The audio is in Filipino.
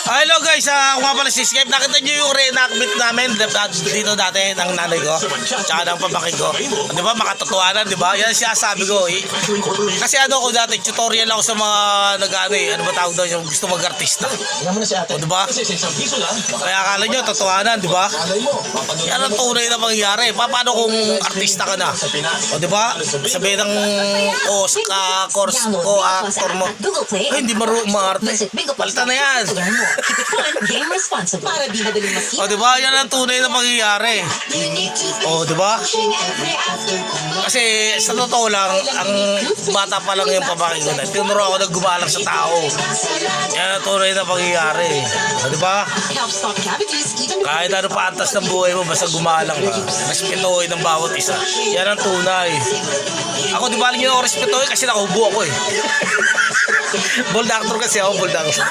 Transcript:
Hello guys, ako nga pala si Skype. Nakita nyo yung reenactment namin dito dati ng nanay ko tsaka ng pamangkin ko. Di ba, makatotohanan, di ba? Yan siya sabi ko eh. Kasi ano ko dati, tutorial ako sa mga nag-ano eh. Ano ba tawag daw yung gusto mag-artista? O di ba? Kaya akala nyo, totohanan, di ba? Yan ang tunay na mangyayari. Paano kung artista ka na? O di ba? Sabihin ng course ko, actor mo. Ay, hindi maarte. Palitan na yan. O diba, yan ang tunay na mangyayari. O diba? Kasi sa totoo lang, ang bata pa lang yung pamangkin ko na. Tinuro ako na gumalang sa tao. Yan ang tunay na mangyayari. O diba? Kahit ano pa antas ng buhay mo, basta gumalang ka. Respetuhin ng bawat isa. Yan ang tunay. Ako diba lang yun ako respetuhin kasi nakubo ako eh. Bold actor kasi ako, bold actor.